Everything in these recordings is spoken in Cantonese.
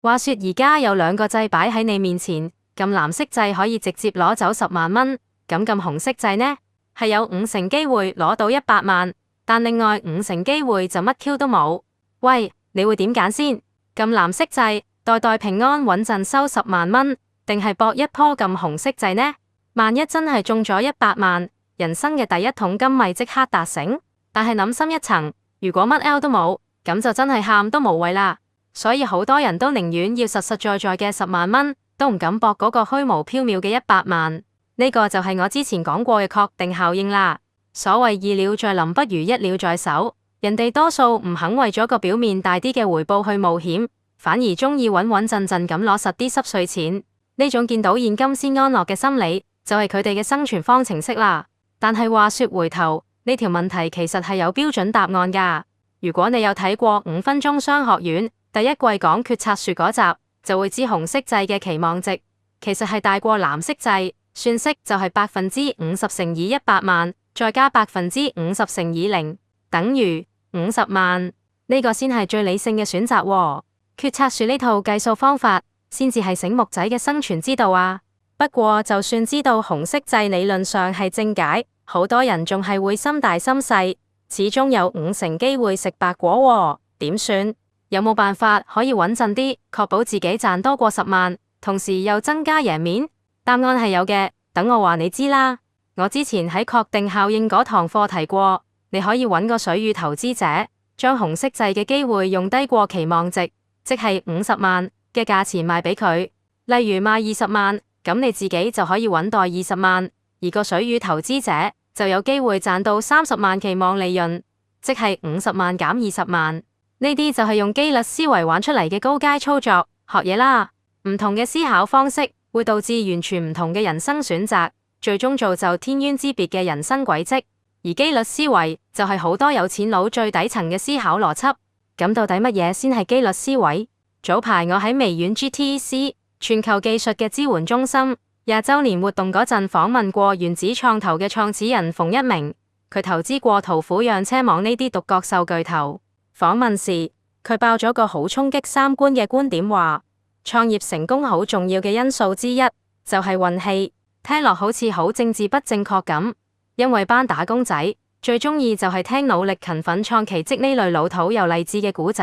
話說而家有兩個掣擺喺你面前，撳藍色掣可以直接攞走10萬蚊，咁撳紅色掣呢，係有50%機會攞到100萬，但另外50%機會就乜 Q 都冇。喂，你會點揀先？撳藍色掣，代平安穩陣收10萬蚊，定係搏一波撳紅色掣呢？萬一真係中咗100萬，人生嘅第一桶金咪即刻達成？但係諗深一層，如果乜 L 都冇，咁就真係喊都無謂啦。所以好多人都寧願要實實在在嘅10萬蚊，都唔敢搏嗰個虛無縹緲嘅100萬。呢個就係我之前講過嘅確定效應啦。所謂二鳥在林不如一鳥在手，人哋多數唔肯為咗個表面大啲嘅回報去冒險，反而中意穩穩陣陣咁攞實啲濕碎錢。呢種見到現金先安樂嘅心理，就係佢哋嘅生存方程式啦。但係話說回頭，呢條問題其實係有標準答案噶。如果你有睇過5分鐘商學院第一季講決策樹嗰集，就會知紅色掣嘅期望值其實係大過藍色掣，算式就係50%乘以100萬，再加50%乘以0，等於50萬。呢個先係最理性嘅選擇喎。決策樹呢套計數方法，先至係醒目仔嘅生存之道啊。不過就算知道紅色掣理論上係正解，好多人仲係會心大心細，始終有50%機會食白果喎。點算？有冇辦法可以穩陣啲，確保自己賺多過10萬，同時又增加贏面？答案係有嘅，等我話你知啦。我之前喺確定效應嗰堂課提過，你可以揾個水魚投資者，將紅色掣嘅機會用低過期望值，即係50萬嘅價錢賣俾佢。例如賣20萬，咁你自己就可以穩袋20萬，而個水魚投資者就有機會賺到30萬期望利潤，即係50萬減20萬。呢啲就係用機率思維玩出嚟嘅高階操作，學嘢啦。唔同嘅思考方式會導致完全唔同嘅人生選擇，最終造就天淵之別嘅人生軌跡。而機率思維就係好多有錢佬最底層嘅思考邏輯。咁到底乜嘢先係機率思維？早排我喺微軟 GTC 全球技術嘅支援中心20週年活動嗰陣訪問過原子創投嘅創始人馮一鳴，佢投資過途虎、讓車網呢啲獨角獸巨頭。訪問時，佢爆咗個好衝擊三觀嘅觀點，話創業成功好重要嘅因素之一就係運氣。聽落好似好政治不正確咁，因為班打工仔最中意就係聽努力勤奮創奇蹟呢類老土又勵志嘅故仔。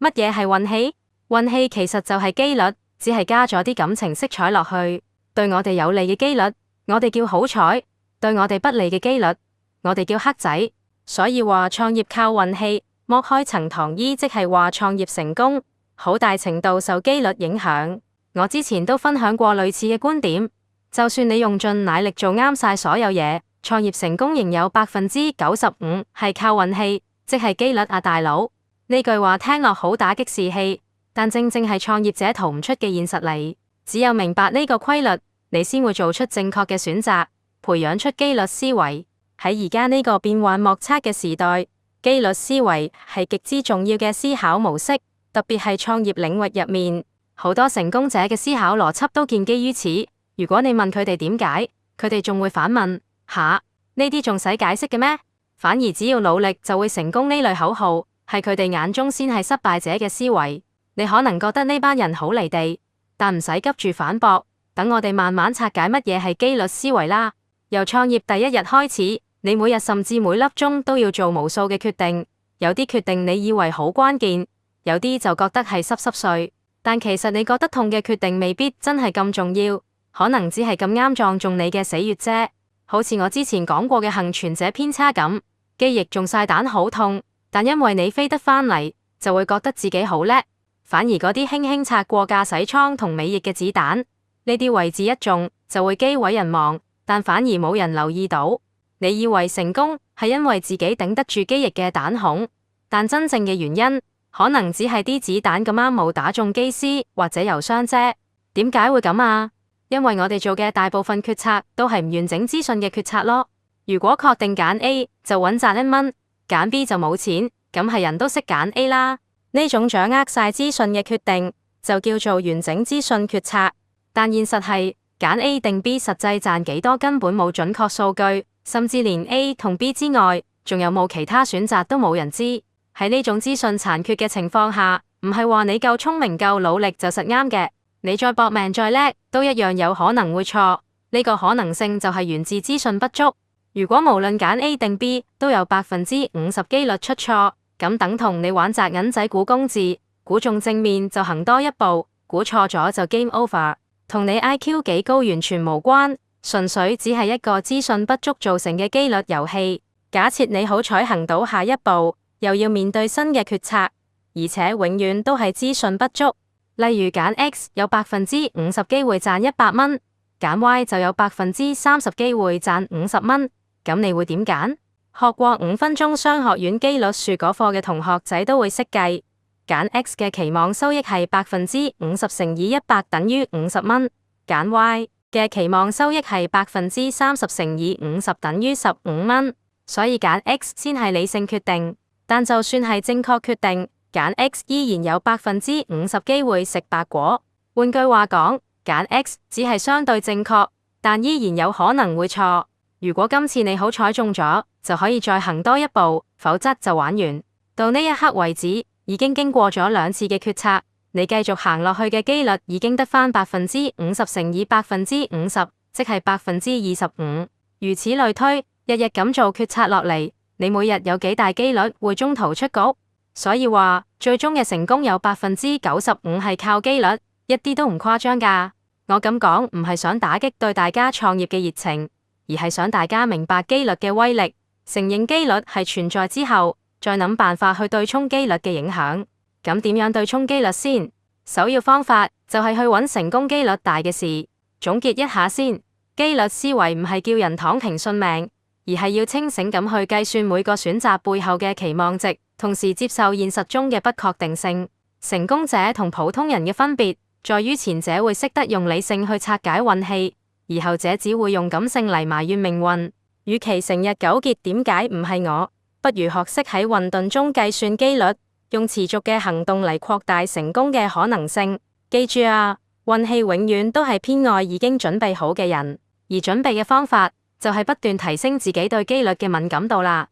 乜嘢係運氣？運氣其實就係機率，只係加咗啲感情色彩落去。對我哋有利嘅機率，我哋叫好彩；對我哋不利嘅機率，我哋叫黑仔。所以話創業靠運氣，剝開層糖衣，即係話創業成功好大程度受機率影響。我之前都分享過類似嘅觀點，就算你用盡奶力做啱晒所有嘢，創業成功仍有95%係靠運氣，即係機率啊大佬。呢句話聽落好打擊士氣，但正正係創業者逃唔出嘅現實嚟。只有明白呢個規律，你先會做出正確嘅選擇，培養出機率思維。喺而家呢個變幻莫測嘅時代，機率思維係極之重要嘅思考模式，特別係創業領域入面，好多成功者嘅思考邏輯都建基於此。如果你問佢哋點解，佢哋仲會反問：吓，呢啲仲使解釋嘅咩？反而只要努力就會成功呢類口號，係佢哋眼中先係失敗者嘅思維。你可能覺得呢班人好離地，但唔使急住反駁，等我哋慢慢拆解乜嘢係機率思維啦。由創業第一日開始，你每日甚至每粒鐘都要做無數嘅決定，有啲決定你以為好關鍵，有啲就覺得係濕濕碎，但其實你覺得痛嘅決定未必真係咁重要，可能只係咁啱撞中你嘅死穴啫。好似我之前講過嘅幸存者偏差咁，機翼中晒彈好痛，但因為你飛得返嚟，就會覺得自己好叻。反而嗰啲輕輕擦過駕駛艙同尾翼嘅子彈，呢啲位置一中就會機毀人亡，但反而冇人留意到。你以為成功係因為自己頂得住機翼嘅彈孔，但真正嘅原因可能只係啲子彈咁啱冇打中機師或者油箱啫。點解會咁啊？因為我哋做嘅大部分決策都係唔完整資訊嘅決策咯。如果確定揀 A 就穩賺1蚊，揀 B 就冇錢，咁係人都識揀 A 啦。呢種掌握晒資訊嘅決定就叫做完整資訊決策。但現實係揀 A 定 B 實際賺幾多根本冇準確數據。甚至連 A 同 B 之外，仲有冇其他選擇都冇人知。喺呢種資訊殘缺嘅情況下，唔係話你夠聰明夠努力就實啱嘅，你再搏命再叻，都一樣有可能會錯。呢個可能性就係源自資訊不足。如果無論揀 A 定 B 都有50%機率出錯，咁等同你玩擲銀仔估公字，估中正面就行多一步，估錯咗就 game over，同你 IQ 幾高完全無關，純粹只係一個資訊不足造成嘅機率遊戲。假設你好彩行到下一步，又要面對新嘅決策，而且永遠都係資訊不足。例如揀 X 有50%機會賺100蚊，揀 Y 就有30%機會賺50蚊，咁你會點揀？學過5分鐘商學院機率樹嗰課嘅同學仔都會識計，揀 X 嘅期望收益係50%乘以100等於50蚊，揀 Y 嘅期望收益係30%乘以50等於15蚊，所以揀 X 先係理性決定。但就算係正確決定，揀 X 依然有50%機會食白果。換句話講，揀 X 只係相對正確，但依然有可能會錯。如果今次你好彩中咗，就可以再行多一步，否則就玩完。到呢一刻為止，已經經過咗2次嘅決策，你繼續行落去嘅機率已經得返50%乘以50%，即係25%。如此類推，日日咁做決策落嚟，你每日有幾大機率會中途出局？所以話最終嘅成功有95%係靠機率，一啲都唔誇張㗎。我咁講唔係想打擊對大家創業嘅熱情，而係想大家明白機率嘅威力，承認機率係存在之後，再諗辦法去對沖機率嘅影響。咁點樣對沖機率先？首要方法就係去揾成功機率大嘅事。總結一下先，機率思維唔係叫人躺平信命，而係要清醒咁去計算每個選擇背後嘅期望值，同時接受現實中嘅不確定性。成功者同普通人嘅分別，在於前者會識得用理性去拆解運氣，而後者只會用感性嚟埋怨命運。與其成日糾結點解唔係我，不如學識喺混沌中計算機率，用持續嘅行動嚟擴大成功嘅可能性。記住啊，運氣永遠都係偏愛已經準備好嘅人，而準備嘅方法就係不斷提升自己對機率嘅敏感度啦。